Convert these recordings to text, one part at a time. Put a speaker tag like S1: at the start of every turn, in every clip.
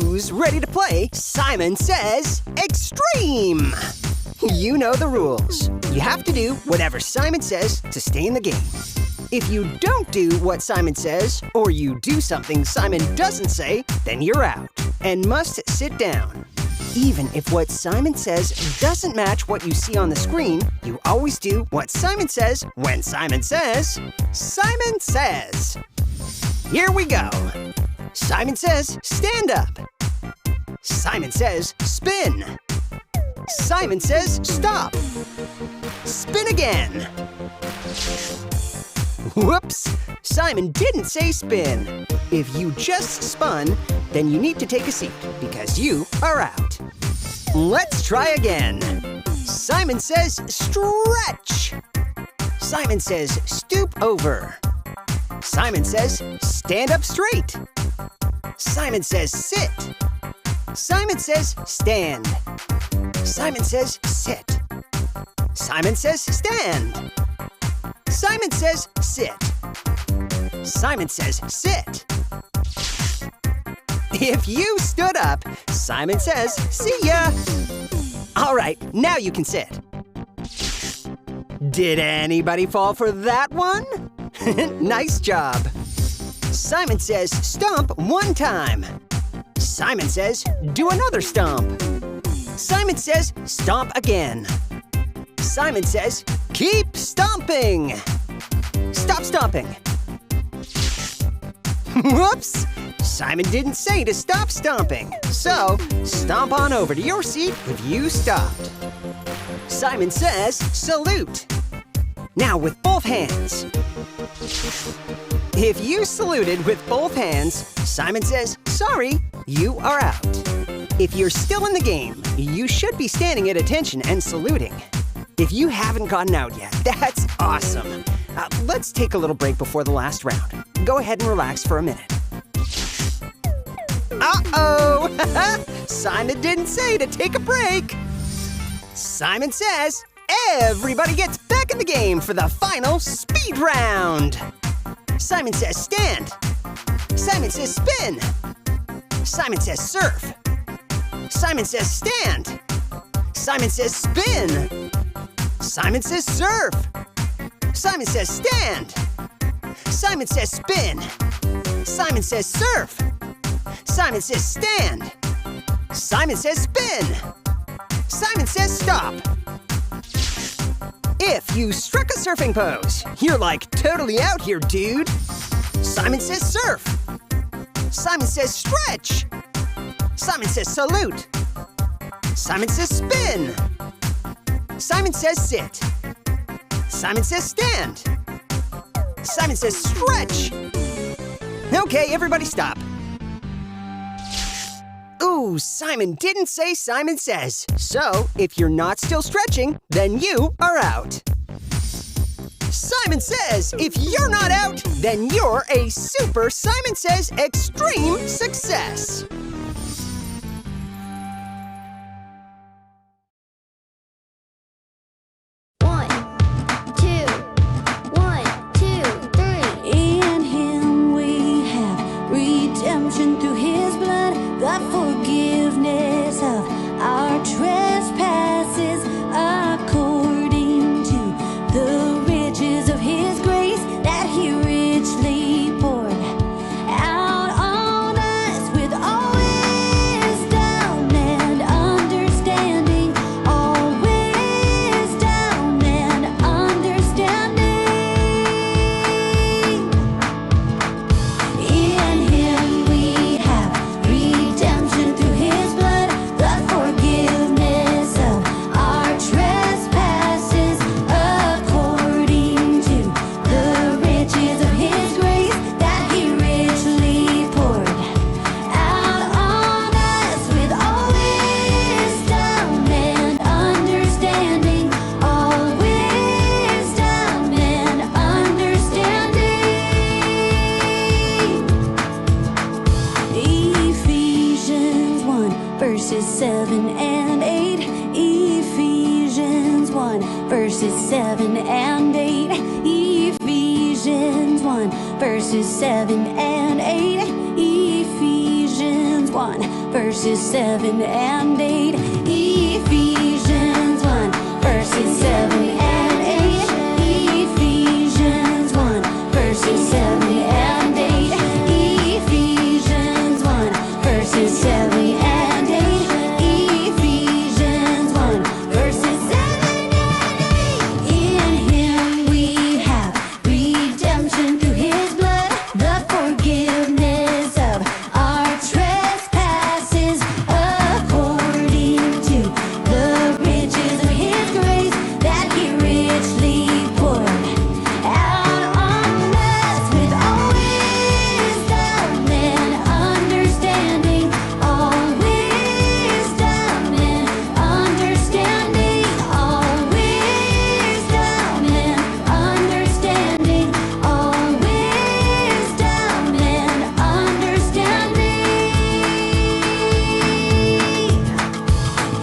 S1: Who's ready to play Simon Says Extreme? You know the rules. You have to do whatever Simon says to stay in the game. If you don't do what Simon says, or you do something Simon doesn't say, then you're out and must sit down. Even if what Simon says doesn't match what you see on the screen, you always do what Simon says when Simon says, Simon Says. Here we go. Simon says, stand up. Simon says, spin. Simon says, stop. Spin again. Whoops! Simon didn't say spin. If you just spun, then you need to take a seat because you are out. Let's try again. Simon says stretch. Simon says stoop over. Simon says stand up straight. Simon says sit. Simon says stand. Simon says sit. Simon says stand. Simon says sit. Simon says sit. If you stood up, Simon says see ya. All right, now you can sit. Did anybody fall for that one? Nice job. Simon says stomp one time. Simon says do another stomp. Simon says stomp again. Simon says keep stomping. Stop stomping. Whoops! Simon didn't say to stop stomping, so stomp on over to your seat if you stopped. Simon says salute. Now with both hands. If you saluted with both hands, Simon says, sorry, you are out. If you're still in the game, you should be standing at attention and saluting. If you haven't gotten out yet, that's awesome. Let's take a little break before the last round. Go ahead and relax for a minute. Uh-oh! Simon didn't say to take a break. Simon says, everybody gets back in the game for the final speed round. Simon says stand. Simon says spin. Simon says surf. Simon says stand. Simon says spin. Simon says surf. Simon says stand. Simon says spin. Simon says surf. Simon says stand. Simon says spin. Simon says stop. If you struck a surfing pose, you're like totally out here, dude. Simon says surf. Simon says stretch. Simon says salute. Simon says spin. Simon says sit. Simon says stand. Simon says stretch. Okay, everybody stop. Ooh, Simon didn't say Simon says. So, if you're not still stretching, then you are out. Simon says, if you're not out, then you're a super Simon Says Extreme success.
S2: verses 7 and 8. Ephesians 1 verses 7 and 8. Ephesians 1 verses 7 and 8. Ephesians 1 verses 7 and 8. Ephesians 1, verses 7 and 8. Ephesians 1, verses 7 and 8. Ephesians 1, verses 7 and 8. Ephesians 1, verses 7 and 8. In him we have redemption through his blood, the forgiveness of our trespasses, according to the riches of his grace that he richly poured out on us, with all wisdom and understanding, all wisdom and understanding, all wisdom and understanding, all wisdom and understanding.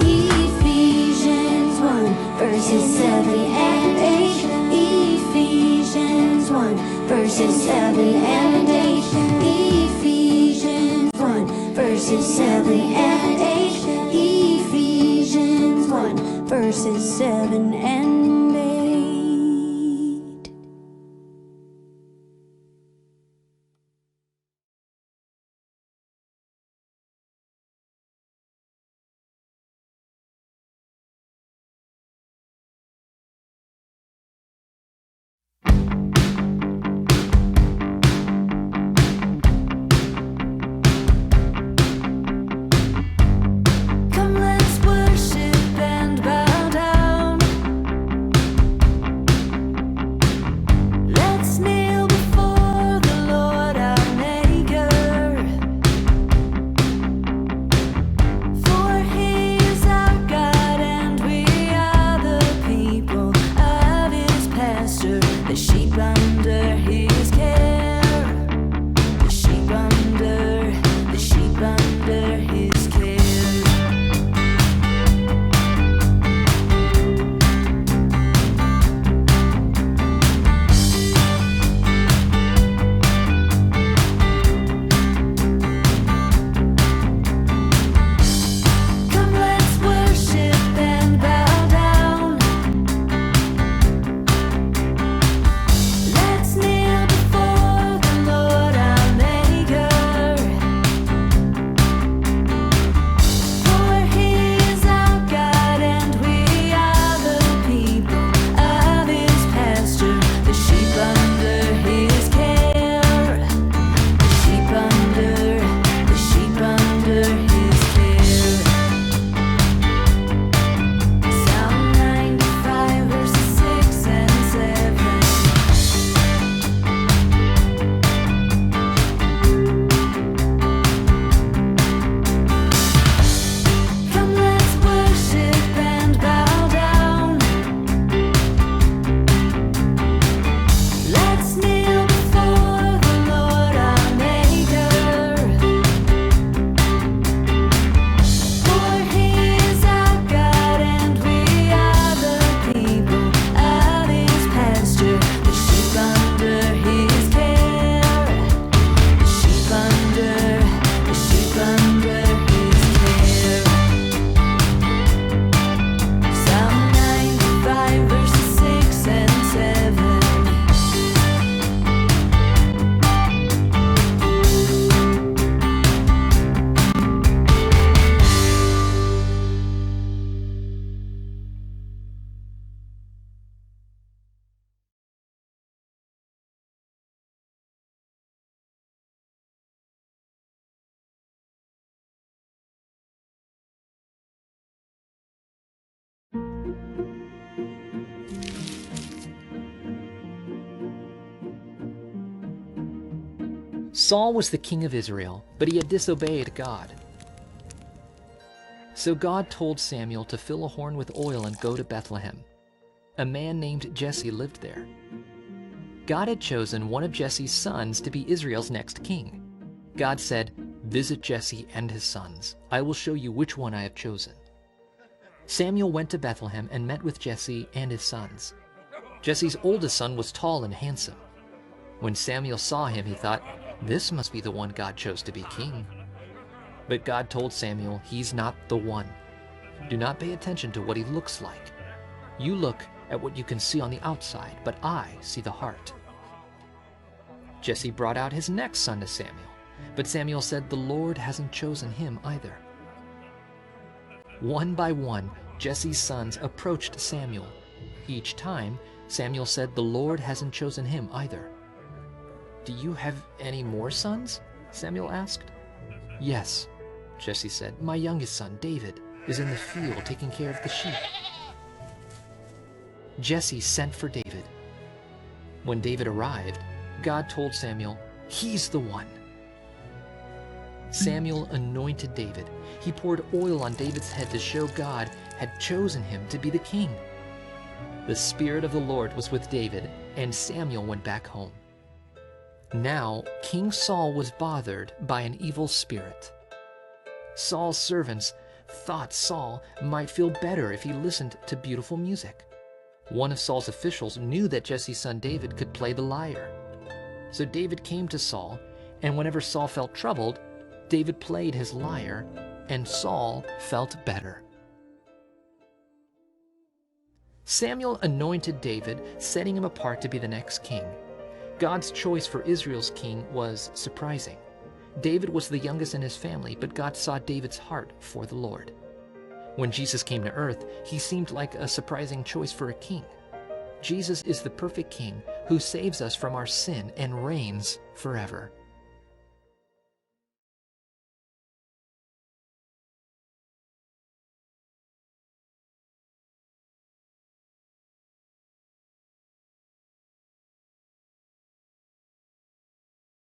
S2: Ephesians 1, verses 7 and 8. Ephesians 1, verses 7 and 8. Ephesians 1, verses 7 and 8. Ephesians 1, verses 7 and 8. Come, let's worship and bow down. Let's kneel before the Lord our Maker. For he is our God and we are the people of his pasture, the sheep under his care. The sheep under his care. Come, let's worship and bow down. Let's kneel before the Lord our Maker. For he is our God and we are the people of his pasture, the sheep under his care. The sheep under his care. Psalm 95, verses 6 and 7. Come, let's worship and bow down. Let's kneel before the Lord our Maker. For he is our God and we are the people of his pasture, the sheep under his care. The sheep under his care. Psalm 95, verses 6 and 7.
S3: Saul was the king of Israel, but he had disobeyed God. So God told Samuel to fill a horn with oil and go to Bethlehem. A man named Jesse lived there. God had chosen one of Jesse's sons to be Israel's next king. God said, "Visit Jesse and his sons. I will show you which one I have chosen." Samuel went to Bethlehem and met with Jesse and his sons. Jesse's oldest son was tall and handsome. When Samuel saw him, he thought, "This must be the one God chose to be king." But God told Samuel he's not the one. Do not pay attention to what he looks like. You look at what you can see on the outside, but I see the heart. Jesse brought out his next son to Samuel, but Samuel said the Lord hasn't chosen him either. One by one, Jesse's sons approached Samuel. Each time, Samuel said the Lord hasn't chosen him either. Do you have any more sons? Samuel asked. Yes, Jesse said. My youngest son, David, is in the field taking care of the sheep. Jesse sent for David. When David arrived, God told Samuel, he's the one. Samuel anointed David. He poured oil on David's head to show God had chosen him to be the king. The Spirit of the Lord was with David, and Samuel went back home. Now, King Saul was bothered by an evil spirit. Saul's servants thought Saul might feel better if he listened to beautiful music. One of Saul's officials knew that Jesse's son David could play the lyre. So David came to Saul, and whenever Saul felt troubled, David played his lyre, and Saul felt better. Samuel anointed David, setting him apart to be the next king. God's choice for Israel's king was surprising. David was the youngest in his family, but God saw David's heart for the Lord. When Jesus came to earth, he seemed like a surprising choice for a king. Jesus is the perfect king who saves us from our sin and reigns forever.